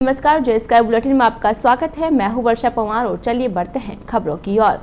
नमस्कार, जय sky bulletin में आपका स्वागत है। मैं हूं वर्षा पवार और चलिए बढ़ते हैं खबरों की ओर।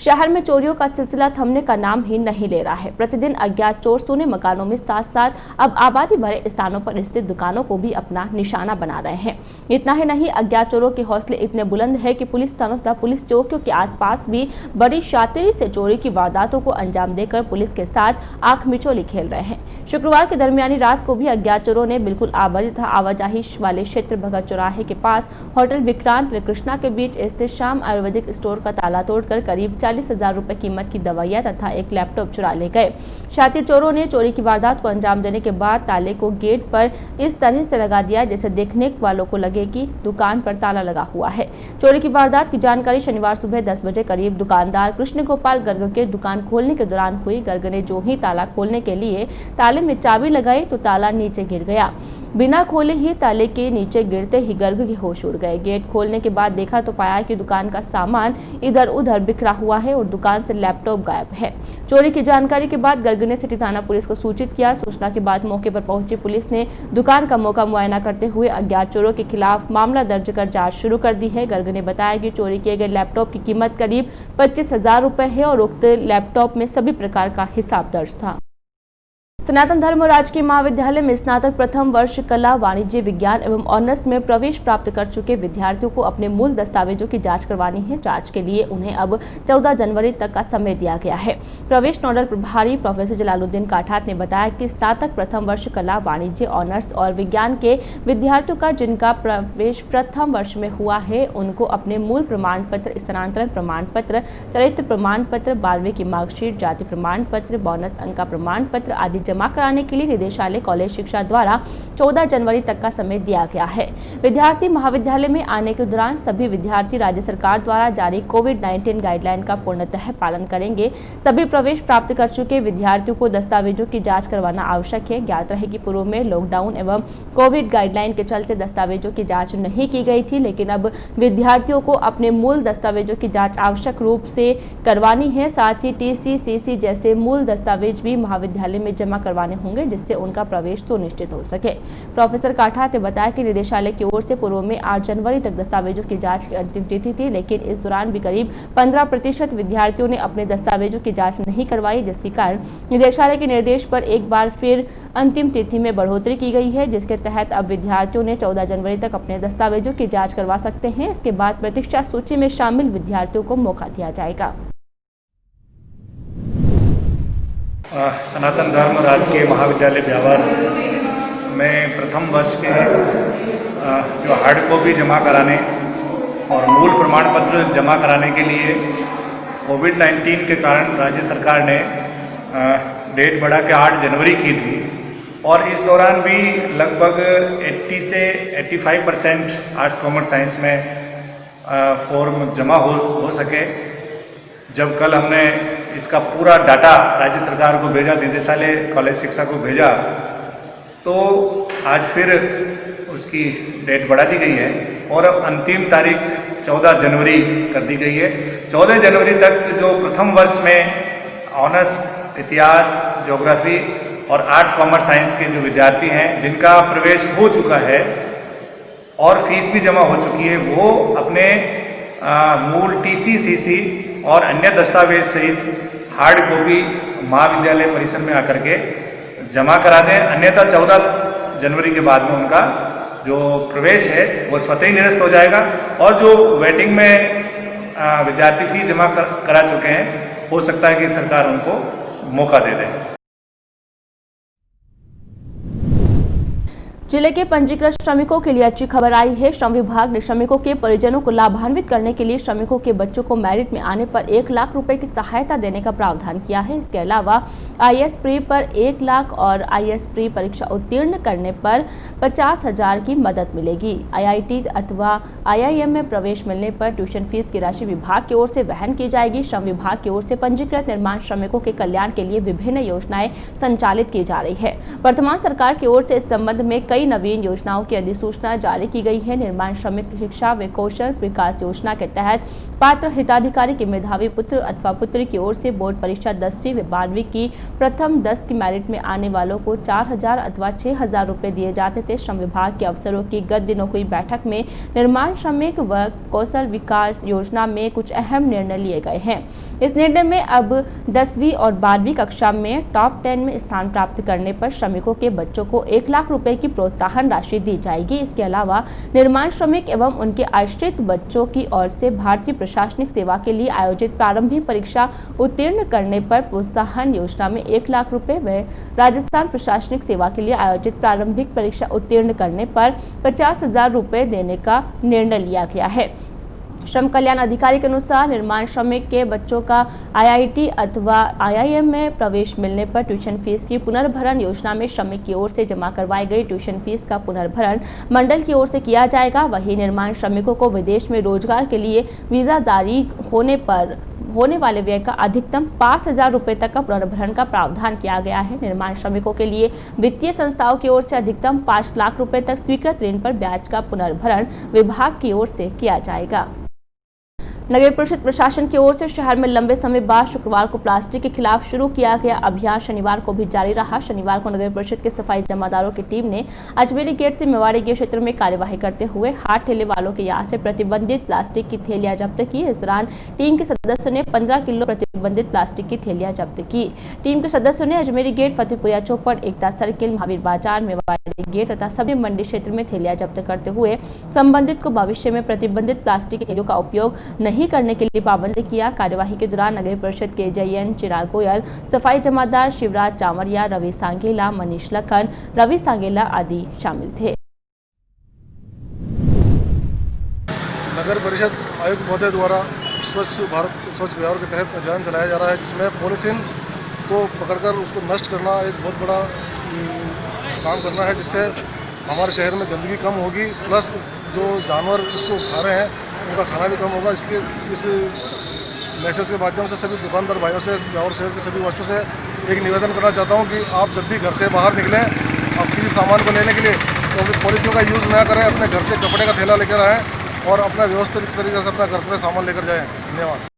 शहर में चोरियों का सिलसिला थमने का नाम ही नहीं ले रहा है। प्रतिदिन अज्ञात चोर सूने मकानों में साथ साथ अब आबादी भरे स्थानों पर स्थित दुकानों को भी अपना निशाना बना रहे हैं। इतना ही नहीं, अज्ञात चोरों के हौसले इतने बुलंद है कि पुलिस थानों तथा पुलिस चौकियों के आसपास भी बड़ी शातिरी से चोरी की वारदातों को अंजाम देकर पुलिस के साथ आंख मिचौली खेल रहे हैं। शुक्रवार की दरमियानी रात को भी अज्ञात चोरों ने बिल्कुल आबादी तथा आवाजाही वाले क्षेत्र भगत चौराहे के पास होटल विक्रांत व कृष्णा के बीच स्थित श्याम आयुर्वेदिक स्टोर का ताला तोड़कर करीब 40,000 रुपए कीमत की दवाइयां तथा एक लैपटॉप चुरा ले गए। शातिर चोरों ने चोरी की वारदात को अंजाम देने के बाद ताले को गेट पर इस तरह से लगा दिया जैसे देखने वालों को लगे कि दुकान पर ताला लगा हुआ है। चोरी की वारदात की जानकारी शनिवार सुबह 10 बजे करीब दुकानदार कृष्ण गोपाल गर्ग के दुकान खोलने के दौरान हुई। गर्ग ने जो ही ताला खोलने के लिए ताले में चाबी लगाई तो ताला नीचे गिर गया। बिना खोले ही ताले के नीचे गिरते ही गर्ग के होश उड़ गए। गेट खोलने के बाद देखा तो पाया कि दुकान का सामान इधर उधर बिखरा हुआ है और दुकान से लैपटॉप गायब है। चोरी की जानकारी के बाद गर्ग ने सिटी थाना पुलिस को सूचित किया। सूचना के बाद मौके पर पहुंची पुलिस ने दुकान का मौका मुआयना करते हुए अज्ञात चोरों के खिलाफ मामला दर्ज कर जांच शुरू कर दी है। गर्ग ने बताया कि चोरी किए गए लैपटॉप की कीमत करीब 25,000 रुपए है और उक्त लैपटॉप में सभी प्रकार का हिसाब दर्ज था। सनातन धर्म राजकीय महाविद्यालय में स्नातक प्रथम वर्ष कला, वाणिज्य, विज्ञान एवं ऑनर्स में प्रवेश प्राप्त कर चुके विद्यार्थियों को अपने मूल दस्तावेजों की जांच करवानी है। जांच के लिए उन्हें अब 14 जनवरी तक का समय दिया गया है। प्रवेश नोडल प्रभारी प्रोफेसर जलालुद्दीन काठात ने बताया कि स्नातक प्रथम वर्ष कला, वाणिज्य, ऑनर्स और विज्ञान के विद्यार्थियों का जिनका प्रवेश प्रथम वर्ष में हुआ है उनको अपने मूल प्रमाण पत्र, स्थानांतरण प्रमाण पत्र, चरित्र प्रमाण पत्र, 12वीं की मार्कशीट, जाति प्रमाण पत्र, बोनस अंक का प्रमाण पत्र आदि जमा कराने के लिए निदेशालय कॉलेज शिक्षा द्वारा 14 जनवरी तक का समय दिया गया है। विद्यार्थी महाविद्यालय में आने के दौरान सभी विद्यार्थी राज्य सरकार द्वारा जारी कोविड-19 गाइडलाइन का पूर्णतः पालन करेंगे। सभी प्रवेश प्राप्त कर चुके विद्यार्थियों को दस्तावेजों की जांच करवाना आवश्यक है। ज्ञात रहे कि पूर्व में लॉकडाउन एवं कोविड गाइडलाइन के चलते दस्तावेजों की जाँच नहीं की गई थी, लेकिन अब विद्यार्थियों को अपने मूल दस्तावेजों की जाँच आवश्यक रूप से करवानी है। साथ ही TC, CC जैसे मूल दस्तावेज भी महाविद्यालय में जमा करवाने होंगे जिससे उनका प्रवेश सुनिश्चित हो सके। प्रोफेसर काठात ने बताया कि निदेशालय की ओर से पूर्व में 8 जनवरी तक दस्तावेजों की जांच की अंतिम तिथि थी, लेकिन इस दौरान भी करीब 15% विद्यार्थियों ने अपने दस्तावेजों की जांच नहीं करवाई, जिसके कारण निदेशालय के निर्देश पर एक बार फिर अंतिम तिथि में बढ़ोतरी की गई है, जिसके तहत अब विद्यार्थियों ने 14 जनवरी तक अपने दस्तावेजों की जाँच करवा सकते हैं। इसके बाद प्रतीक्षा सूची में शामिल विद्यार्थियों को मौका दिया जाएगा। सनातन धर्म राजकीय महाविद्यालय ब्यावर में प्रथम वर्ष के जो हार्ड कॉपी जमा कराने और मूल प्रमाण पत्र जमा कराने के लिए कोविड-19 के कारण राज्य सरकार ने डेट बढ़ा के 8 जनवरी की थी और इस दौरान भी लगभग 80 से 85% आर्ट्स कॉमर्स साइंस में फॉर्म जमा हो सके। जब कल हमने इसका पूरा डाटा राज्य सरकार को भेजा, निदेशालय कॉलेज शिक्षा को भेजा, तो आज फिर उसकी डेट बढ़ा दी गई है और अब अंतिम तारीख 14 जनवरी कर दी गई है। 14 जनवरी तक जो प्रथम वर्ष में ऑनर्स इतिहास, ज्योग्राफी और आर्ट्स कॉमर्स साइंस के जो विद्यार्थी हैं जिनका प्रवेश हो चुका है और फीस भी जमा हो चुकी है, वो अपने मूल TC, CC और अन्य दस्तावेज सहित हार्ड कॉपी महाविद्यालय परिसर में आकर के जमा करा दें। अन्यथा 14 जनवरी के बाद में उनका जो प्रवेश है वो स्वतः ही निरस्त हो जाएगा और जो वेटिंग में विद्यार्थी फीस जमा करा चुके हैं, हो सकता है कि सरकार उनको मौका दे दे। जिले के पंजीकृत श्रमिकों के लिए अच्छी खबर आई है। श्रम विभाग ने श्रमिकों के परिजनों को लाभान्वित करने के लिए श्रमिकों के बच्चों को मेरिट में आने पर 1 लाख रुपए की सहायता देने का प्रावधान किया है। इसके अलावा IAS प्री पर 1 लाख और IAS प्री परीक्षा उत्तीर्ण करने पर 50,000 की मदद मिलेगी। IIT अथवा IIM में प्रवेश मिलने पर ट्यूशन फीस की राशि विभाग की ओर से वहन की जाएगी। श्रम विभाग की ओर से पंजीकृत निर्माण श्रमिकों के कल्याण के लिए विभिन्न योजनाएं संचालित की जा रही है। वर्तमान सरकार की ओर से इस संबंध में कई कई नवीन योजनाओं की अधिसूचना जारी की गई है। निर्माण श्रमिक शिक्षा व कौशल विकास योजना के तहत पात्र हिताधिकारी के मेधावी पुत्र अथवा पुत्री की ओर से बोर्ड परीक्षा 10वीं व 12वीं की प्रथम 10 की मेरिट में आने वालों को 4,000 अथवा 6,000 रुपए दिए जाते थे। श्रम विभाग के अफसरों की गत दिनों हुई बैठक में निर्माण श्रमिक व कौशल विकास योजना में कुछ अहम निर्णय लिए गए हैं। इस निर्णय में अब 10वीं और 12वीं कक्षा में टॉप 10 में स्थान प्राप्त करने पर श्रमिकों के बच्चों को 1 लाख रुपए की प्रोत्साहन राशि दी जाएगी। इसके अलावा निर्माण श्रमिक एवं उनके आश्रित बच्चों की ओर से भारतीय प्रशासनिक सेवा के लिए आयोजित प्रारंभिक परीक्षा उत्तीर्ण करने पर प्रोत्साहन योजना में 1 लाख रुपए व राजस्थान प्रशासनिक सेवा के लिए आयोजित प्रारंभिक परीक्षा उत्तीर्ण करने पर 50,000 रुपए देने का निर्णय लिया गया है। श्रम कल्याण अधिकारी के अनुसार निर्माण श्रमिक के बच्चों का आईआईटी अथवा आईआईएम में प्रवेश मिलने पर ट्यूशन फीस की पुनर्भरण योजना में श्रमिक की ओर से जमा करवाई गई ट्यूशन फीस का पुनर्भरण मंडल की ओर से किया जाएगा। वहीं निर्माण श्रमिकों को विदेश में रोजगार के लिए वीजा जारी होने पर होने वाले व्यय का अधिकतम 5,000 रुपए तक का पुनर्भरण का प्रावधान किया गया है। निर्माण श्रमिकों के लिए वित्तीय संस्थाओं की ओर से अधिकतम 5 लाख रुपए तक स्वीकृत ऋण पर ब्याज का पुनर्भरण विभाग की ओर से किया जाएगा। नगर परिषद प्रशासन की ओर से शहर में लंबे समय बाद शुक्रवार को प्लास्टिक के खिलाफ शुरू किया गया अभियान शनिवार को भी जारी रहा। शनिवार को नगर परिषद के सफाई जमादारों की टीम ने अजमेरी गेट से मेवाड़ी गेट क्षेत्र में कार्यवाही करते हुए हाथ ठेले वालों के यहाँ से प्रतिबंधित प्लास्टिक की थैलियां जब्त की। इस दौरान टीम के सदस्यों ने 15 किलो प्रतिबंधित प्लास्टिक की थैलियां जब्त की। टीम के सदस्यों ने अजमेरी गेट, फतेहपुरिया चौपड़, एकता सर्किल, महावीर बाजार, मेवाड़ी गेट तथा सभी मंडी क्षेत्र में थैलियां जब्त करते हुए संबंधित को भविष्य में प्रतिबंधित प्लास्टिक की थैलियों का उपयोग नहीं करने के लिए पाबंद किया। कार्यवाही के दौरान नगर परिषद के जयन चिराग गोयल, सफाई जमादार शिवराज चावरिया, रवि सांगेला, मनीष लखन, रवि सांगेला आदि शामिल थे। नगर परिषद आयुक्त महोदय द्वारा स्वच्छ भारत स्वच्छ बिहार के तहत अभियान चलाया जा रहा है, जिसमें पॉलीथीन को पकड़कर उसको नष्ट करना एक बहुत बड़ा काम करना है, जिससे हमारे शहर में गंदगी कम होगी, प्लस जो जानवर इसको खा रहे हैं उनका खाना भी कम होगा। इसलिए इस मैसेज के माध्यम से सभी दुकानदार भाइयों से और शहर के सभी वस्तुओं से एक निवेदन करना चाहता हूं कि आप जब भी घर से बाहर निकलें, आप किसी सामान को लेने के लिए तो पॉलीथीन का यूज़ ना करें, अपने घर से कपड़े का थैला लेकर आएँ और अपना व्यवस्थित तरीके से अपना घर पर सामान लेकर जाएँ। धन्यवाद।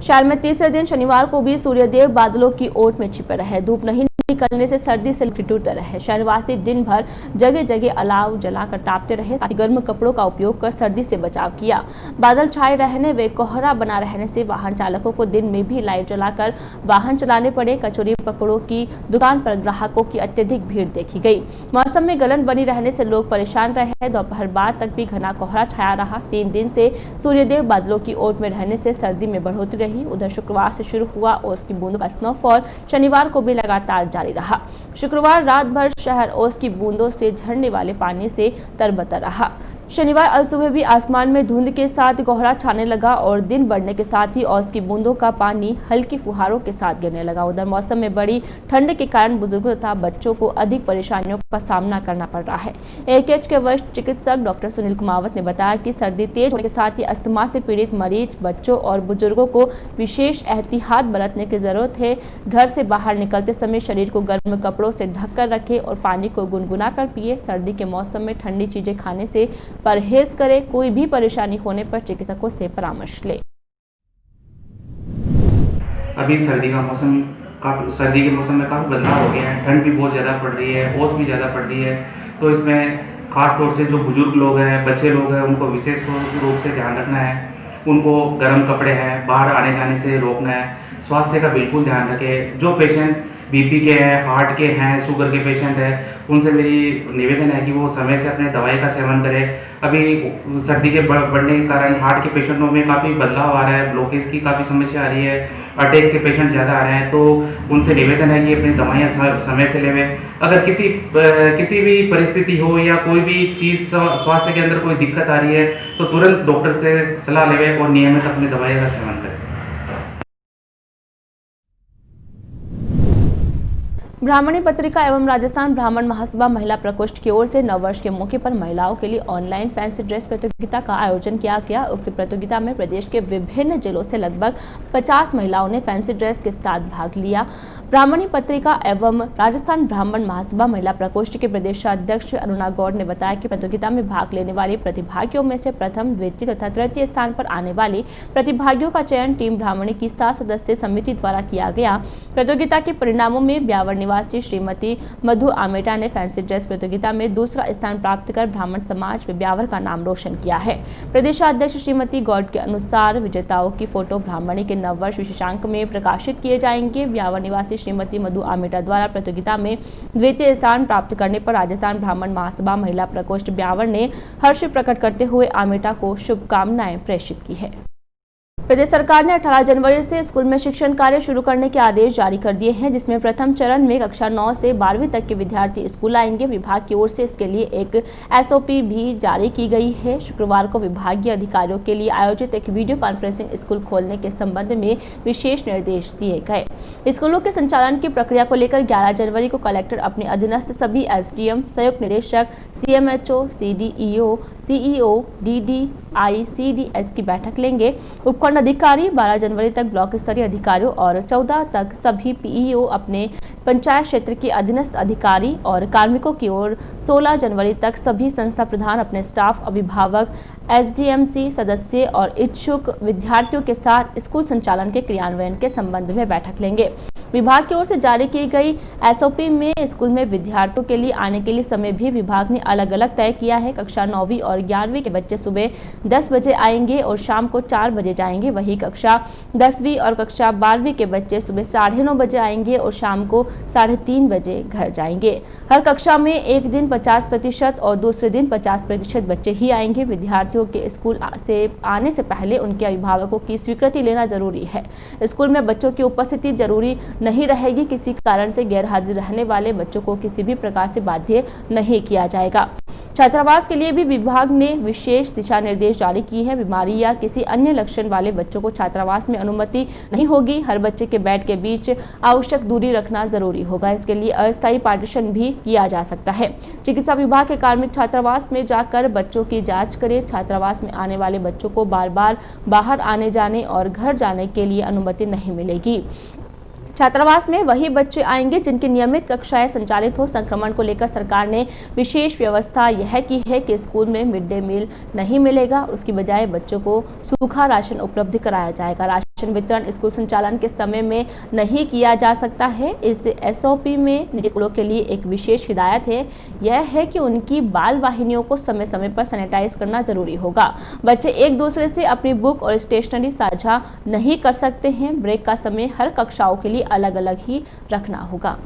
शहर में तीसरे दिन शनिवार को भी सूर्यदेव बादलों की ओट में छिपे रहे। धूप नहीं निकलने से सर्दी से टूटे रहे। शहरवासी दिन भर जगह जगह अलाव जलाकर तापते रहे। साथ ही गर्म कपड़ों का उपयोग कर सर्दी से बचाव किया। बादल छाए रहने व कोहरा बना रहने से वाहन चालकों को दिन में भी लाइट जलाकर वाहन चलाने पड़े। कचौरी पकौड़ों की दुकान पर ग्राहकों की अत्यधिक भीड़ देखी गई। मौसम में गलन बनी रहने से लोग परेशान रहे। दोपहर बाद तक भी घना कोहरा छाया रहा। 3 दिन से सूर्यदेव बादलों की ओट में रहने से सर्दी में बढ़ोतरी रही। उधर शुक्रवार से शुरू हुआ ओस की बूंदों का स्नोफॉल शनिवार को भी लगातार जारी रहा। शुक्रवार रात भर शहर ओस की बूंदों से झरने वाले पानी से तरबतर रहा। शनिवार अलसुबह भी आसमान में धुंध के साथ कोहरा छाने लगा और दिन बढ़ने के साथ ही ओस की बूंदों का पानी हल्की फुहारों के साथ गिरने लगा। उधर मौसम में बड़ी ठंड के कारण बुजुर्गों तथा बच्चों को अधिक परेशानियों का सामना करना पड़ रहा है। एएचएच के वरिष्ठ चिकित्सक डॉक्टर सुनील कुमावत ने बताया कि सर्दी तेज होने के साथ ही अस्थमा से पीड़ित मरीज, बच्चों और बुजुर्गों को विशेष एहतियात बरतने की जरूरत है। घर से बाहर निकलते समय शरीर को गर्म कपड़ों से ढककर रखें और पानी को गुनगुना कर पिए। सर्दी के मौसम में ठंडी चीजें खाने से परहेज करें। कोई भी परेशानी होने पर चिकित्सकों से परामर्श लें। अभी सर्दी के मौसम में काफ़ी बदलाव हो गया है। ठंड भी बहुत ज़्यादा पड़ रही है, ओस भी ज़्यादा पड़ रही है। तो इसमें खास तौर से जो बुजुर्ग लोग हैं, बच्चे लोग हैं, उनको विशेष रूप से ध्यान रखना है। उनको गर्म कपड़े हैं, बाहर आने जाने से रोकना है। स्वास्थ्य का बिल्कुल ध्यान रखें। जो पेशेंट बीपी के हैं, हार्ट के हैं, शुगर के पेशेंट हैं, उनसे मेरी निवेदन है कि वो समय से अपने दवाई का सेवन करें। अभी सर्दी के बढ़ने के कारण हार्ट के पेशेंटों में काफ़ी बदलाव आ रहा है, ब्लॉकेज की काफ़ी समस्या आ रही है, अटैक के पेशेंट ज़्यादा आ रहे हैं। तो उनसे निवेदन है कि अपनी दवाइयाँ समय से लेवें। अगर किसी भी परिस्थिति हो या कोई भी चीज़ स्वास्थ्य के अंदर कोई दिक्कत आ रही है तो तुरंत डॉक्टर से सलाह लेवें और नियमित अपनी दवाइयों का सेवन करें। ब्राह्मणी पत्रिका एवं राजस्थान ब्राह्मण महासभा महिला प्रकोष्ठ की ओर से नववर्ष के मौके पर महिलाओं के लिए ऑनलाइन फैंसी ड्रेस प्रतियोगिता का आयोजन किया गया। उक्त प्रतियोगिता में प्रदेश के विभिन्न जिलों से लगभग 50 महिलाओं ने फैंसी ड्रेस के साथ भाग लिया। ब्राह्मणी पत्रिका एवं राजस्थान ब्राह्मण महासभा महिला प्रकोष्ठ के प्रदेशाध्यक्ष अरुणा गौड़ ने बताया कि प्रतियोगिता में भाग लेने वाले प्रतिभागियों में से प्रथम, द्वितीय तथा तृतीय स्थान पर आने वाले प्रतिभागियों का चयन टीम ब्राह्मणी की 7 सदस्यीय समिति द्वारा किया गया। प्रतियोगिता के परिणामों में ब्यावर निवासी श्रीमती मधु आमेटा ने फैंसी ड्रेस प्रतियोगिता में दूसरा स्थान प्राप्त कर ब्राह्मण समाज में ब्यावर का नाम रोशन किया है। प्रदेशाध्यक्ष श्रीमती गौड़ के अनुसार विजेताओं की फोटो ब्राह्मणी के नववर्ष विशेषांक में प्रकाशित किए जाएंगे। ब्यावर निवासी श्रीमती मधु आमेटा द्वारा प्रतियोगिता में द्वितीय स्थान प्राप्त करने पर राजस्थान ब्राह्मण महासभा महिला प्रकोष्ठ ब्यावर ने हर्ष प्रकट करते हुए आमेटा को शुभकामनाएं प्रेषित की है। प्रदेश सरकार ने 18 जनवरी से स्कूल में शिक्षण कार्य शुरू करने के आदेश जारी कर दिए हैं, जिसमें प्रथम चरण में कक्षा 9 से 12वीं तक के विद्यार्थी स्कूल आएंगे। विभाग की ओर से इसके लिए एक एसओपी भी जारी की गई है। शुक्रवार को विभागीय अधिकारियों के लिए आयोजित एक वीडियो कॉन्फ्रेंसिंग स्कूल खोलने के संबंध में विशेष निर्देश दिए गए। स्कूलों के संचालन की प्रक्रिया को लेकर 11 जनवरी को कलेक्टर अपने अधीनस्थ सभी एसडीएम, संयुक्त निदेशक, सीएमएचओ, सीडीईओ, सीईओ, डीडीआई, सीडीएस की बैठक लेंगे। उपखंड अधिकारी 12 जनवरी तक ब्लॉक स्तरीय अधिकारियों और 14 तक सभी पीईओ अपने पंचायत क्षेत्र के अधीनस्थ अधिकारी और कार्मिकों की ओर 16 जनवरी तक सभी संस्था प्रधान अपने स्टाफ, अभिभावक, एसडीएमसी सदस्य और इच्छुक विद्यार्थियों के साथ स्कूल संचालन के क्रियान्वयन के संबंध में बैठक लेंगे। विभाग की ओर से जारी की गई एसओपी में स्कूल में विद्यार्थियों के लिए आने के लिए समय भी विभाग ने अलग अलग तय किया है। कक्षा 9वीं और 11वीं के बच्चे सुबह 10 बजे आएंगे और शाम को 4 बजे जाएंगे। वहीं कक्षा 10वीं और कक्षा 12वीं के बच्चे सुबह 9:30 बजे आएंगे और शाम को 3:30 बजे घर जाएंगे। हर कक्षा में एक दिन 50% और दूसरे दिन 50% बच्चे ही आएंगे। विद्यार्थियों के स्कूल से आने से पहले उनके अभिभावकों की स्वीकृति लेना जरूरी है। स्कूल में बच्चों की उपस्थिति जरूरी नहीं रहेगी। किसी कारण से गैरहाजिर रहने वाले बच्चों को किसी भी प्रकार से बाध्य नहीं किया जाएगा। छात्रावास के लिए भी विभाग ने विशेष दिशा निर्देश जारी किए हैं। बीमारी या किसी अन्य लक्षण वाले बच्चों को छात्रावास में अनुमति नहीं होगी। हर बच्चे के बेड के बीच आवश्यक दूरी रखना जरूरी होगा। इसके लिए अस्थायी पार्टीशन भी किया जा सकता है। चिकित्सा विभाग के कार्मिक छात्रावास में जाकर बच्चों की जांच करें। छात्रावास में आने वाले बच्चों को बार बार बाहर आने जाने और घर जाने के लिए अनुमति नहीं मिलेगी। छात्रावास में वही बच्चे आएंगे जिनकी नियमित कक्षाएं संचालित हो। संक्रमण को लेकर सरकार ने विशेष व्यवस्था यह की है कि स्कूल में मिड डे मील नहीं मिलेगा, उसकी बजाय बच्चों को सूखा राशन उपलब्ध कराया जाएगा। राशन वितरण स्कूल संचालन के समय में नहीं किया जा सकता है। इस एसओपी में निजी स्कूलों के लिए एक विशेष हिदायत है, यह है कि उनकी बाल वाहिनियों को समय समय पर सैनिटाइज करना जरूरी होगा। बच्चे एक दूसरे से अपनी बुक और स्टेशनरी साझा नहीं कर सकते हैं। ब्रेक का समय हर कक्षाओं के लिए अलग अलग ही रखना होगा।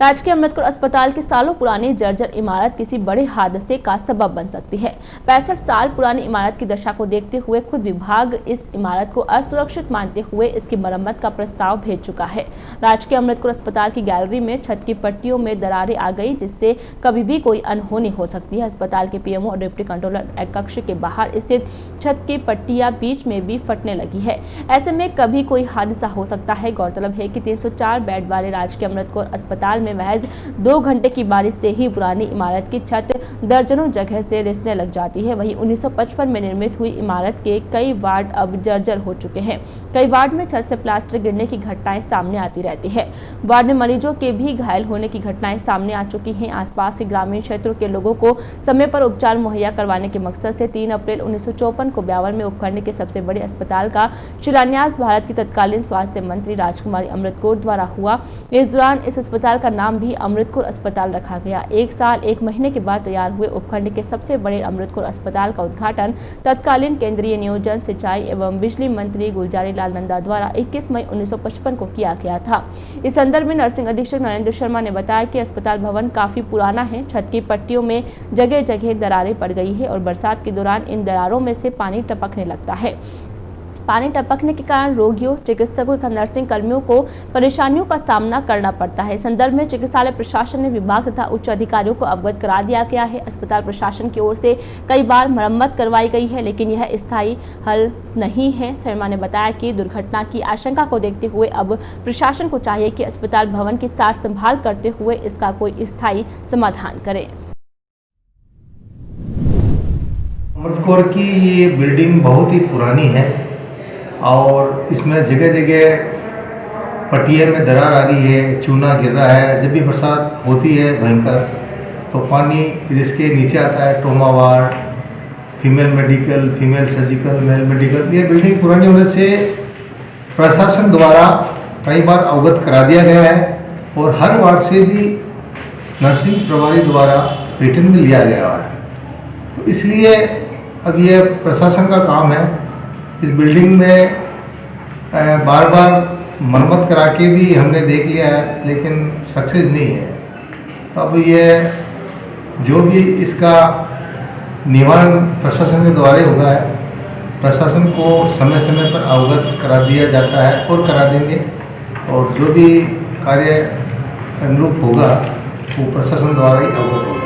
राजकीय अमृतपुर अस्पताल की सालों पुरानी जर्जर इमारत किसी बड़े हादसे का सबब बन सकती है। 65 साल पुरानी इमारत की दशा को देखते हुए खुद विभाग इस इमारत को असुरक्षित मानते हुए इसकी मरम्मत का प्रस्ताव भेज चुका है। राजकीय अमृतपुर अस्पताल की गैलरी में छत की पट्टियों में दरारें आ गई, जिससे कभी भी कोई अनहोनी हो सकती है। अस्पताल के पीएमओ और डिप्टी कंट्रोलर कक्ष के बाहर स्थित छत की पट्टियां बीच में भी फटने लगी है। ऐसे में कभी कोई हादसा हो सकता है। गौरतलब है कि 304 बेड वाले राजकीय अमृतपुर अस्पताल में महज 2 घंटे की बारिश से ही पुरानी इमारत की छत दर्जनों जगह से रिसने लग जाती है। वहीं 1955 में निर्मित हुई इमारत के कई वार्ड अब जर्जर हो चुके हैं। कई वार्ड में छत से प्लास्टर गिरने की घटनाएं सामने आती रहती है। वार्ड में मरीजों के भी घायल होने की घटनाएं सामने आ चुकी हैं। आसपास के ग्रामीण क्षेत्रों के लोगों को समय पर उपचार मुहैया करवाने के मकसद से 3 अप्रैल 1954 को ब्यावर में उपखंड के सबसे बड़े अस्पताल का शिलान्यास भारत की तत्कालीन स्वास्थ्य मंत्री राजकुमारी अमृत कौर द्वारा हुआ। इस दौरान इस अस्पताल का नाम भी अमृतपुर अस्पताल रखा गया। 1 साल 1 महीने के बाद तैयार हुए उपखंड के सबसे बड़े अमृतपुर अस्पताल का उद्घाटन तत्कालीन केंद्रीय नियोजन, सिंचाई एवं बिजली मंत्री गुलजारी लाल नंदा द्वारा 21 मई 1955 को किया गया था। इस संदर्भ में नर्सिंग अधीक्षक नरेंद्र शर्मा ने बताया कि अस्पताल भवन काफी पुराना है। छत की पट्टियों में जगह जगह दरारें पड़ गई है और बरसात के दौरान इन दरारों में से पानी टपकने लगता है। पानी टपकने के कारण रोगियों, चिकित्सकों तथा नर्सिंग कर्मियों को परेशानियों का सामना करना पड़ता है। इस संदर्भ में चिकित्सालय प्रशासन ने विभाग तथा उच्च अधिकारियों को अवगत करा दिया गया है। अस्पताल प्रशासन की ओर से कई बार मरम्मत करवाई गई है, लेकिन यह स्थायी हल नहीं है। शर्मा ने बताया कि दुर्घटना की आशंका को देखते हुए अब प्रशासन को चाहिए कि अस्पताल भवन की सार संभाल करते हुए इसका कोई स्थायी समाधान करे। अमृतपुर की ये बिल्डिंग बहुत ही पुरानी है और इसमें जगह जगह पटिया में दरार आ रही है, चूना गिर रहा है। जब भी बरसात होती है भयंकर, तो पानी इसके नीचे आता है। Trauma ward, female medical, female surgical, male medical. ये बिल्डिंग पुरानी होने से प्रशासन द्वारा कई बार अवगत करा दिया गया है और हर वार्ड से भी नर्सिंग प्रभारी द्वारा रिटर्न भी लिया गया है। तो इसलिए अब ये प्रशासन का काम है। इस बिल्डिंग में बार बार मरम्मत करा के भी हमने देख लिया है, लेकिन सक्सेस नहीं है। तो अब ये जो भी इसका निवारण प्रशासन के द्वारा होगा है, प्रशासन को समय समय पर अवगत करा दिया जाता है और करा देंगे। और जो भी कार्य अनुरूप होगा वो प्रशासन द्वारा ही अवगत होगा।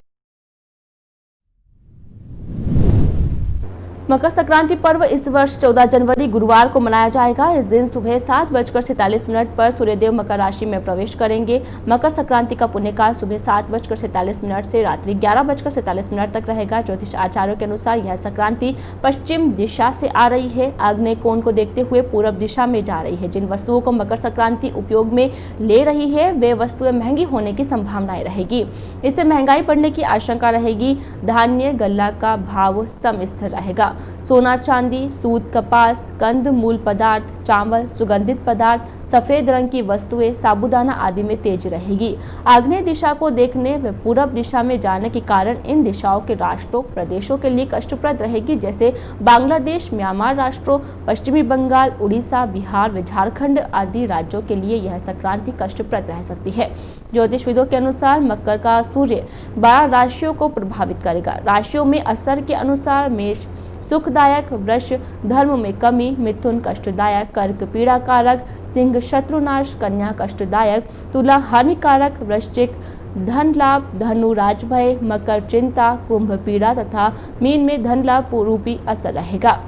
मकर संक्रांति पर्व इस वर्ष 14 जनवरी गुरुवार को मनाया जाएगा। इस दिन सुबह 7:47 पर सूर्यदेव मकर राशि में प्रवेश करेंगे। मकर संक्रांति का पुण्यकाल सुबह 7:47 से रात्रि 11:47 तक रहेगा। ज्योतिष आचार्यों के अनुसार यह संक्रांति पश्चिम दिशा से आ रही है, आग्नेय कोण को देखते हुए पूर्व दिशा में जा रही है। जिन वस्तुओं को मकर संक्रांति उपयोग में ले रही है वे वस्तुएं महंगी होने की संभावनाएं रहेगी। इससे महंगाई बढ़ने की आशंका रहेगी। धान्य गल्ला का भाव सम स्थिर रहेगा। सोना, चांदी, सूत, कपास, कंद मूल पदार्थ, चावल, सुगंधित पदार्थ, सफेद रंग की वस्तुएं, साबूदाना आदि में तेज रहेगी। आग्नेय दिशा को देखने व पूरब दिशा में जाने के कारण इन दिशाओं के राष्ट्रों प्रदेशों के लिए कष्टप्रद रहेगी, जैसे बांग्लादेश, म्यांमार राष्ट्रों, पश्चिमी बंगाल, उड़ीसा, बिहार व झारखंड आदि राज्यों के लिए यह संक्रांति कष्टप्रद रह सकती है। ज्योतिषविदों के अनुसार मकर का सूर्य 12 राशियों को प्रभावित करेगा। राशियों में असर के अनुसार मेष सुखदायक, वृष धर्म में कमी, मिथुन कष्टदायक, कर्क पीड़ा कारक, सिंह शत्रुनाश, कन्या कष्टदायक, तुला हानिकारक, वृश्चिक धन लाभ, धनु राजभय, मकर चिंता, कुंभ पीड़ा तथा मीन में धन लाभ रूपी असर रहेगा।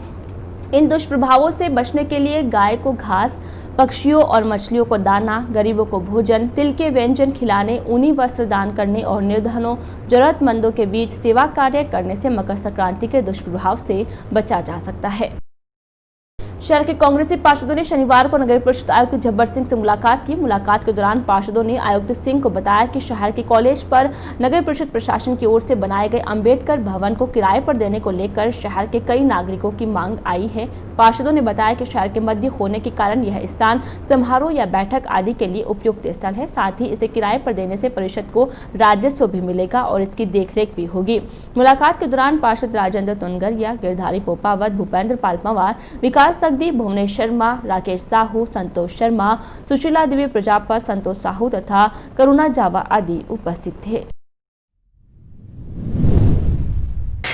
इन दुष्प्रभावों से बचने के लिए गाय को घास, पक्षियों और मछलियों को दाना, गरीबों को भोजन, तिल के व्यंजन खिलाने, ऊनी वस्त्र दान करने और निर्धनों जरूरतमंदों के बीच सेवा कार्य करने से मकर संक्रांति के दुष्प्रभाव से बचा जा सकता है। शहर के कांग्रेसी पार्षदों ने शनिवार को नगर परिषद आयुक्त जब्बर सिंह से मुलाकात की। मुलाकात के दौरान पार्षदों ने आयुक्त सिंह को बताया कि शहर के कॉलेज पर नगर परिषद प्रशासन की ओर से बनाए गए अंबेडकर भवन को किराए पर देने को लेकर शहर के कई नागरिकों की मांग आई है। पार्षदों ने बताया कि शहर के मध्य होने के कारण यह स्थान समारोह या बैठक आदि के लिए उपयुक्त स्थल है। साथ ही इसे किराए पर देने से परिषद को राजस्व भी मिलेगा और इसकी देखरेख भी होगी। मुलाकात के दौरान पार्षद राजेंद्र तुनगरिया, गिरधारी पोपावत, भूपेंद्र पाल पंवार, विकास तगदी, भुवनेश शर्मा, राकेश साहू, संतोष शर्मा, सुशीला देवी प्रजापत, संतोष साहू तथा करुणा जावा आदि उपस्थित थे।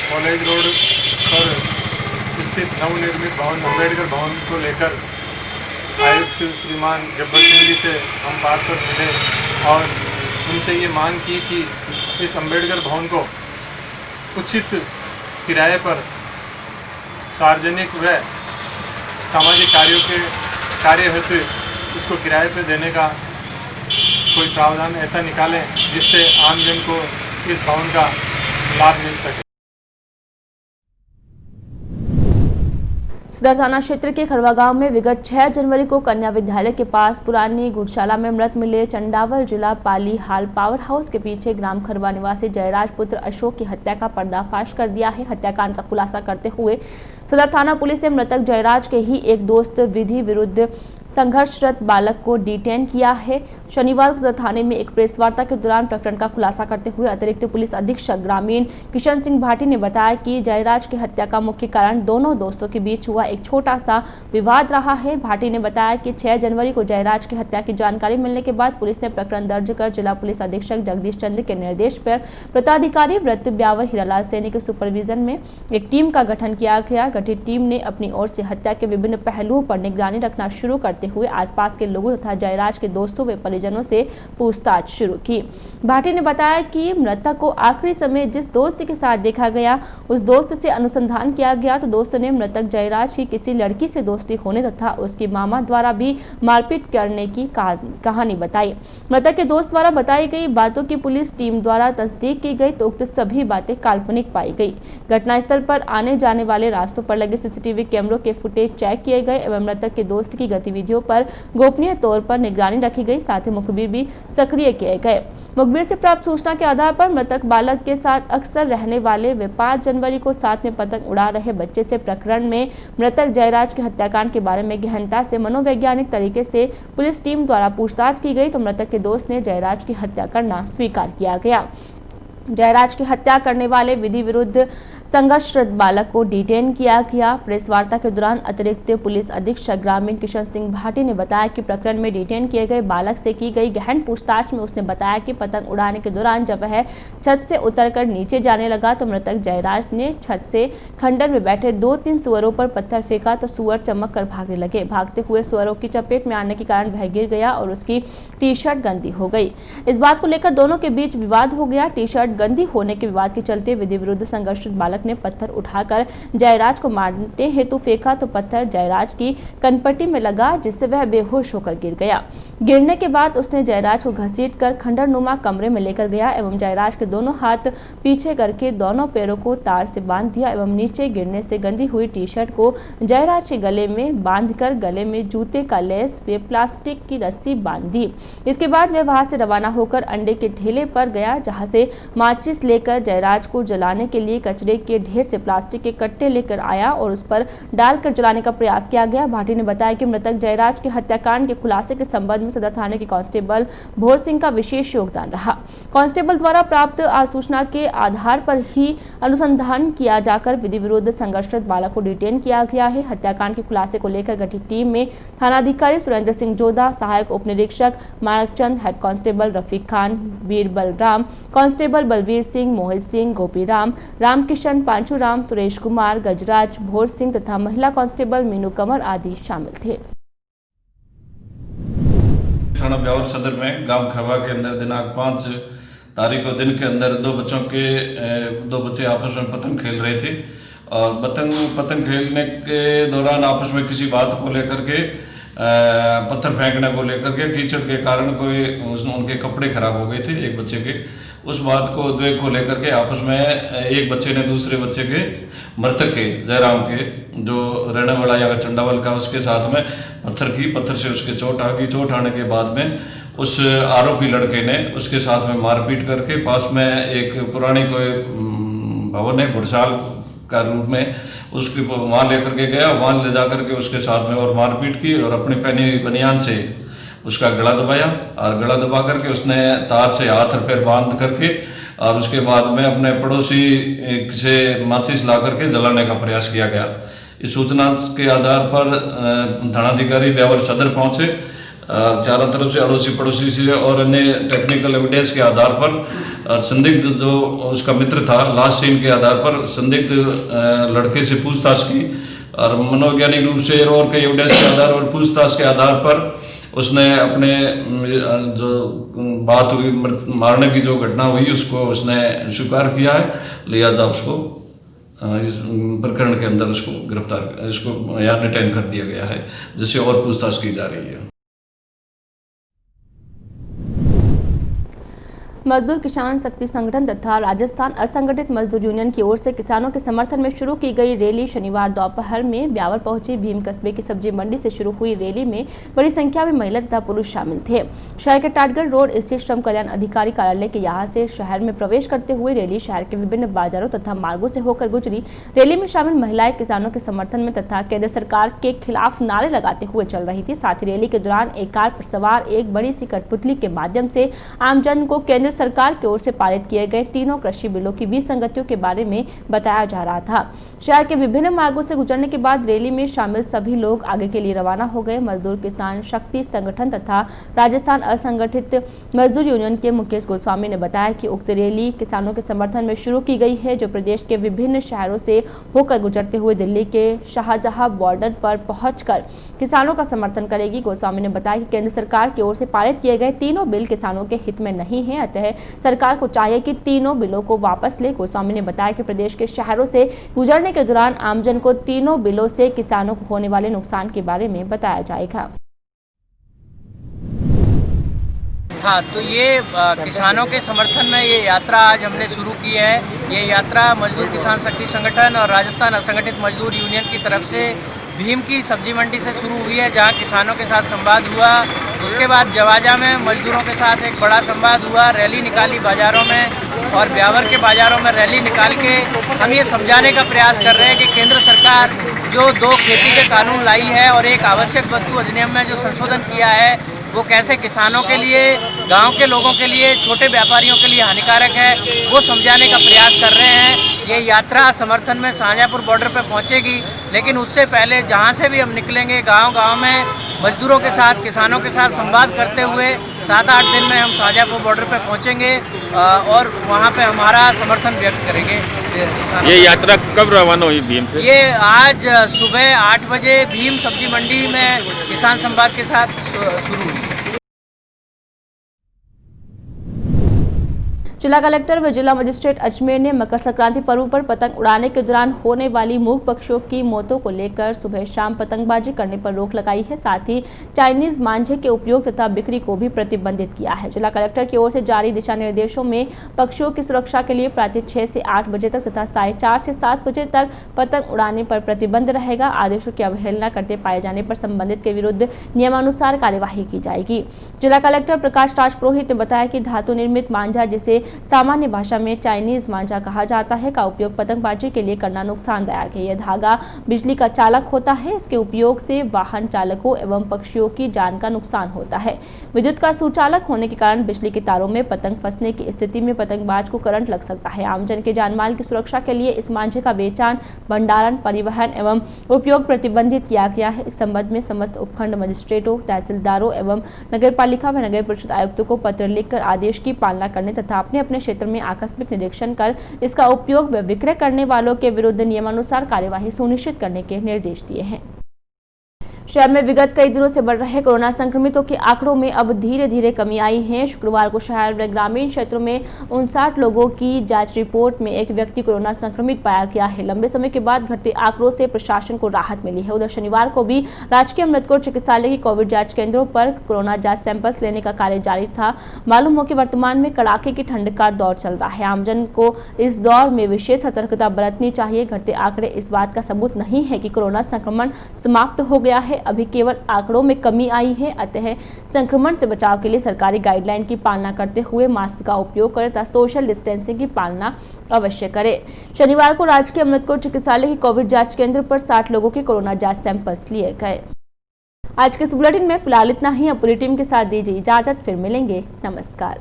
कॉलेज रोड पर स्थित नवनिर्मित भवन अम्बेडकर भवन को लेकर आयुक्त श्रीमान जब्बर सिंह जी से हम पार्षद मिले और उनसे ये मांग की कि इस अम्बेडकर भवन को उचित किराए पर सार्वजनिक व सामाजिक कार्यों के कार्य हेतु इसको किराए पर देने का कोई प्रावधान ऐसा निकालें जिससे आमजन को इस भवन का लाभ मिल सके। सदर थाना क्षेत्र के खरवा गांव में विगत 6 जनवरी को कन्या विद्यालय के पास पुरानी गुड़शाला में मृत मिले चंडावल जिला पाली हाल पावर हाउस के पीछे ग्राम खरवा निवासी जयराज पुत्र अशोक की हत्या का पर्दाफाश कर दिया है। हत्याकांड का खुलासा करते हुए सदर थाना पुलिस ने मृतक जयराज के ही एक दोस्त विधि विरुद्ध संघर्षरत बालक को डिटेन किया है। शनिवार को सदर थाने में एक प्रेस वार्ता के दौरान प्रकरण का खुलासा करते हुए अतिरिक्त पुलिस अधीक्षक ग्रामीण किशन सिंह भाटी ने बताया कि जयराज की हत्या का मुख्य कारण दोनों दोस्तों के बीच हुआ एक छोटा सा विवाद रहा है। भाटी ने बताया कि 6 जनवरी को जयराज की हत्या की जानकारी मिलने के बाद पुलिस ने प्रकरण दर्ज कर जिला पुलिस अधीक्षक जगदीश चंद्र के निर्देश पर प्रताधिकारी व्रत ब्यावर हीरालाल सैनी के सुपरविजन में एक टीम का गठन किया गया। गठित टीम ने अपनी ओर से हत्या के विभिन्न पहलुओं पर निगरानी रखना शुरू करते हुए आसपास के लोगों तथा जयराज के दोस्तों व परिजनों परिजनों से पूछताछ शुरू की। भाटी ने बताया कि मृतक को आखिरी समय जिस दोस्त के साथ देखा गया उस दोस्त से अनुसंधान किया गया तो दोस्त ने मृतक जयराज की किसी लड़की से दोस्ती होने तथा उसके मामा द्वारा भी मारपीट करने की कहानी बताई। मृतक के दोस्त द्वारा बताई गई बातों की पुलिस टीम द्वारा तस्दीक की गई तो उक्त सभी बातें काल्पनिक पाई गई। घटनास्थल पर आने जाने वाले रास्तों पर लगे सीसीटीवी कैमरों के फुटेज चेक किए गए एवं मृतक के दोस्त की गतिविधियों पर गोपनीय तौर पर निगरानी रखी गई। साथ ही मुखबिर भी सक्रिय किए गए। मुखबिर से प्राप्त सूचना के आधार पर मृतक बालक के साथ अक्सर रहने वाले व 5 जनवरी को साथ में पतंग उड़ा रहे बच्चे से प्रकरण में मृतक जयराज के हत्याकांड के बारे में गहनता से मनोवैज्ञानिक तरीके से पुलिस टीम द्वारा पूछताछ की गई तो मृतक के दोस्त ने जयराज की हत्या करना स्वीकार किया गया। जयराज की हत्या करने वाले विधि विरुद्ध संघर्षरत बालक को डिटेन किया गया। प्रेस वार्ता के दौरान अतिरिक्त पुलिस अधीक्षक ग्रामीण किशन सिंह भाटी ने बताया कि प्रकरण में डिटेन किए गए बालक से की गई गहन पूछताछ में उसने बताया कि पतंग उड़ाने के दौरान जब वह छत से उतरकर नीचे जाने लगा तो मृतक जयराज ने छत से खंडर में बैठे 2-3 सुअरों पर पत्थर फेंका तो सुअर चमक कर भागने लगे। भागते हुए सुअरों की चपेट में आने के कारण वह गिर गया और उसकी टी शर्ट गंदी हो गई। इस बात को लेकर दोनों के बीच विवाद हो गया। टी शर्ट गंदी होने के विवाद के चलते विधि विरुद्ध संघर्षरत बालक ने पत्थर उठाकर जयराज को मारने हेतु फेंका तो पत्थर जयराज की कनपट्टी में लगा जिससे वह बेहोश होकर गिर गया। गिरने के बाद उसने जयराज को घसीटकर खंडरनुमा कमरे में लेकर गया एवं जयराज के दोनों हाथ पीछे करके दोनों पैरों को तार से बांध दिया एवं नीचे गिरने से गंदी हुई टी शर्ट को जयराज के गले में बांधकर गले में जूते का लेस व प्लास्टिक की रस्सी बांध दी। इसके बाद वह वहां से रवाना होकर अंडे के ठेले पर गया जहां से माचिस लेकर जयराज को जलाने के लिए कचरे के ढेर से प्लास्टिक के कट्टे लेकर आया और उस पर डालकर जलाने का प्रयास किया गया। भाटी ने बताया कि मृतक जयराज के हत्याकांड के खुलासे के संबंध में सदर थाने के कांस्टेबल भोर सिंह का विशेष योगदान रहा। कांस्टेबल द्वारा प्राप्त सूचना के आधार पर ही अनुसंधान किया जाकर विधि विरुद्ध संघर्षरत बालक को डिटेन किया गया है। हत्याकांड के खुलासे को लेकर गठित टीम में थानाधिकारी सुरेंद्र सिंह जोधा, सहायक उप निरीक्षक माणकचंद, हेड कांस्टेबल रफीक खान, वीर बलराम, कांस्टेबल बलवीर सिंह, मोहित सिंह, गोपीराम, रामकिशन, पांचूराम, सुरेश कुमार, गजराज, भोर सिंह तथा महिला कांस्टेबल मीनू कंवर आदि शामिल थे। थाना ब्यावर सदर में गांव खरवा के अंदर दिनांक 5 तारीख को दिन के अंदर दो बच्चे आपस में पतंग खेल रहे थे और पतंग खेलने के दौरान आपस में किसी बात को लेकर के पत्थर फेंकने को लेकर के कीचड़ के कारण उनके कपड़े खराब हो गए थे एक बच्चे के। उस बात को उद्वेग को लेकर के आपस में एक बच्चे ने दूसरे बच्चे के मृतक के जयराम के जो रहने वाला या चंडावल का उसके साथ में पत्थर से उसके चोट आ गई। चोट आने के बाद में उस आरोपी लड़के ने उसके साथ में मारपीट करके पास में एक पुरानी कोई भवन है घुड़साल का रूप में उसकी वहाँ लेकर के गया। वहाँ ले जा करके उसके साथ में और मारपीट की और अपनी पहनी हुई बनियान से उसका गला दबाया और गला दबा करके उसने तार से हाथ और पैर बांध करके और उसके बाद में अपने पड़ोसी से माचिस ला करके जलाने का प्रयास किया गया। इस सूचना के आधार पर थानाधिकारी ब्यावर सदर पहुंचे। चारों तरफ से अड़ोसी पड़ोसी से और अन्य टेक्निकल एविडेंस के आधार पर संदिग्ध जो उसका मित्र था लास्ट सीन के आधार पर संदिग्ध लड़के से पूछताछ की और मनोवैज्ञानिक रूप से और कई एविडेंस के आधार पर पूछताछ के आधार पर उसने अपने जो बात हुई मारने की जो घटना हुई उसको उसने स्वीकार किया है। लिहाजा उसको इस प्रकरण के अंदर इसको यहाँ डिटेन कर दिया गया है जिससे और पूछताछ की जा रही है। मजदूर किसान शक्ति संगठन तथा राजस्थान असंगठित मजदूर यूनियन की ओर से किसानों के समर्थन में शुरू की गई रैली शनिवार दोपहर में ब्यावर पहुंची। भीम कस्बे की सब्जी मंडी से शुरू हुई रैली में बड़ी संख्या में महिला तथा पुरुष शामिल थे। शहर के टाटगढ़ रोड स्थित श्रम कल्याण अधिकारी कार्यालय के यहां से शहर में प्रवेश करते हुए रैली शहर के विभिन्न बाजारों तथा मार्गों से होकर गुजरी। रैली में शामिल महिलाएं किसानों के समर्थन में तथा केंद्र सरकार के खिलाफ नारे लगाते हुए चल रही थी। साथ ही रैली के दौरान एक कार पर सवार एक बड़ी सी कठपुतली के माध्यम से आमजन को केंद्र केंद्र सरकार की ओर से पारित किए गए तीनों कृषि बिलों की विसंगतियों के बारे में बताया जा रहा था। शहर के विभिन्न मार्गों से गुजरने के बाद रैली में शामिल सभी लोग आगे के लिए रवाना हो गए। मजदूर किसान शक्ति संगठन तथा राजस्थान असंगठित मजदूर यूनियन के मुकेश गोस्वामी ने बताया कि उक्त रैली किसानों के समर्थन में शुरू की गई है, जो प्रदेश के विभिन्न शहरों से होकर गुजरते हुए दिल्ली के शाहजहां बॉर्डर पर पहुंचकर किसानों का समर्थन करेगी। गोस्वामी ने बताया कि केंद्र सरकार की ओर से पारित किए गए तीनों बिल किसानों के हित में नहीं है, अतः सरकार को चाहिए कि तीनों बिलों को वापस ले। गोस्वामी ने बताया कि प्रदेश के शहरों से गुजरने के दौरान आमजन को तीनों बिलों से किसानों को होने वाले नुकसान के बारे में बताया जाएगा। हाँ, तो ये किसानों के समर्थन में ये यात्रा आज हमने शुरू की है। ये यात्रा मजदूर किसान शक्ति संगठन और राजस्थान असंगठित मजदूर यूनियन की तरफ से भीम की सब्जी मंडी से शुरू हुई है, जहाँ किसानों के साथ संवाद हुआ। उसके बाद जवाजा में मजदूरों के साथ एक बड़ा संवाद हुआ, रैली निकाली बाज़ारों में और ब्यावर के बाज़ारों में रैली निकाल के हम ये समझाने का प्रयास कर रहे हैं कि केंद्र सरकार जो 2 खेती के कानून लाई है और एक आवश्यक वस्तु अधिनियम में जो संशोधन किया है, वो कैसे किसानों के लिए, गांव के लोगों के लिए, छोटे व्यापारियों के लिए हानिकारक है, वो समझाने का प्रयास कर रहे हैं। ये यात्रा समर्थन में शाहजहांपुर बॉर्डर पर पहुंचेगी, लेकिन उससे पहले जहां से भी हम निकलेंगे गांव-गांव में मजदूरों के साथ, किसानों के साथ संवाद करते हुए 7-8 दिन में हम शाहजहांपुर बॉर्डर पर पहुंचेंगे और वहां पे हमारा समर्थन व्यक्त करेंगे। ये यात्रा कब रवाना हुई भीम से? ये आज सुबह 8 बजे भीम सब्जी मंडी में किसान संवाद के साथ शुरू हुई। जिला कलेक्टर व जिला मजिस्ट्रेट अजमेर ने मकर संक्रांति पर्व पर पतंग उड़ाने के दौरान होने वाली मूक पक्षियों की मौतों को लेकर सुबह शाम पतंगबाजी करने पर रोक लगाई है। साथ ही चाइनीज मांझे के उपयोग तथा बिक्री को भी प्रतिबंधित किया है। जिला कलेक्टर की ओर से जारी दिशा निर्देशों में पक्षियों की सुरक्षा के लिए प्रातः 6 से 8 बजे तक तथा 4:30 से 7 बजे तक पतंग उड़ाने पर प्रतिबंध रहेगा। आदेशों की अवहेलना करते पाए जाने पर संबंधित के विरुद्ध नियमानुसार कार्यवाही की जाएगी। जिला कलेक्टर प्रकाश राज पुरोहित ने बताया कि धातु निर्मित मांझा, जिसे सामान्य भाषा में चाइनीज मांझा कहा जाता है, का उपयोग पतंगबाजी के लिए करना नुकसानदायक है। यह धागा बिजली का चालक होता है। इसके उपयोग से वाहन चालकों एवं पक्षियों की जान का नुकसान होता है। विद्युत का सुचालक होने के कारण बिजली के तारों में पतंग फंसने की स्थिति में पतंगबाज को करंट लग सकता है। आमजन के जानमाल की सुरक्षा के लिए इस मांझे का बेचान, भंडारण, परिवहन एवं उपयोग प्रतिबंधित किया गया है। इस संबंध में समस्त उपखंड मजिस्ट्रेटों, तहसीलदारों एवं नगर पालिका व नगर परिषद आयुक्तों को पत्र लिखकर आदेश की पालना करने तथा अपने क्षेत्र में आकस्मिक निरीक्षण कर इसका उपयोग व विक्रय करने वालों के विरुद्ध नियमानुसार कार्यवाही सुनिश्चित करने के निर्देश दिए हैं। शहर में विगत कई दिनों से बढ़ रहे कोरोना संक्रमितों के आंकड़ों में अब धीरे धीरे कमी आई है। शुक्रवार को शहर व ग्रामीण क्षेत्रों में 59 लोगों की जांच रिपोर्ट में एक व्यक्ति कोरोना संक्रमित पाया गया है। लंबे समय के बाद घटते आंकड़ों से प्रशासन को राहत मिली है। उधर शनिवार को भी राजकीय अमृतकोट चिकित्सालय की कोविड जांच केंद्रों पर कोरोना जांच सैंपल्स लेने का कार्य जारी था। मालूम हो कि वर्तमान में कड़ाके की ठंड का दौर चल रहा है। आमजन को इस दौर में विशेष सतर्कता बरतनी चाहिए। घटते आंकड़े इस बात का सबूत नहीं है कि कोरोना संक्रमण समाप्त हो गया है, अभी केवल आंकड़ों में कमी आई है। अतः संक्रमण से बचाव के लिए सरकारी गाइडलाइन की पालना करते हुए मास्क का उपयोग करें तथा सोशल डिस्टेंसिंग की पालना अवश्य करें। शनिवार को राजकीय अमृतकोट चिकित्सालय की कोविड जांच केंद्र पर 60 लोगों के कोरोना जांच सैंपल्स लिए गए। आज के इस बुलेटिन में फिलहाल इतना ही। अब पूरी टीम के साथ दीजिए इजाजत, फिर मिलेंगे। नमस्कार।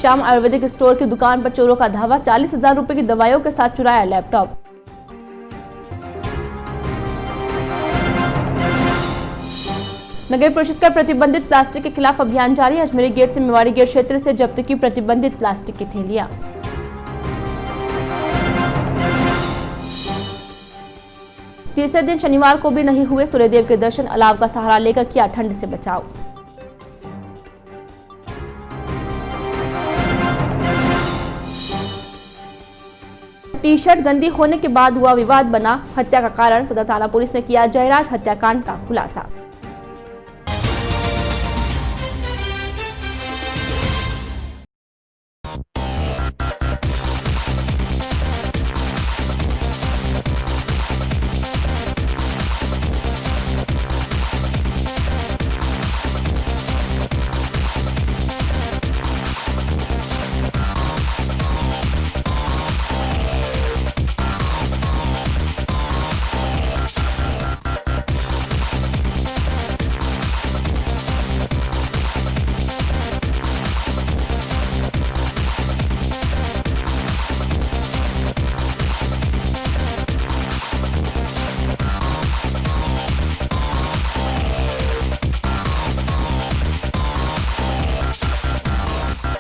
श्याम आयुर्वेदिक स्टोर की दुकान पर चोरों का धावा, 40,000 रुपए की दवाइयों के साथ चुराया लैपटॉप। नगर परिषद का प्रतिबंधित प्लास्टिक के खिलाफ अभियान जारी। अजमेरी गेट से मेवाड़ी गेट क्षेत्र से जब्त की प्रतिबंधित प्लास्टिक की थैलियां। तीसरे दिन शनिवार को भी नहीं हुए सूर्यदेव के दर्शन। अलाव का सहारा लेकर किया ठंड से बचाव। टी शर्ट गंदी होने के बाद हुआ विवाद बना हत्या का कारण। सदर थाना पुलिस ने किया जयराज हत्याकांड का खुलासा।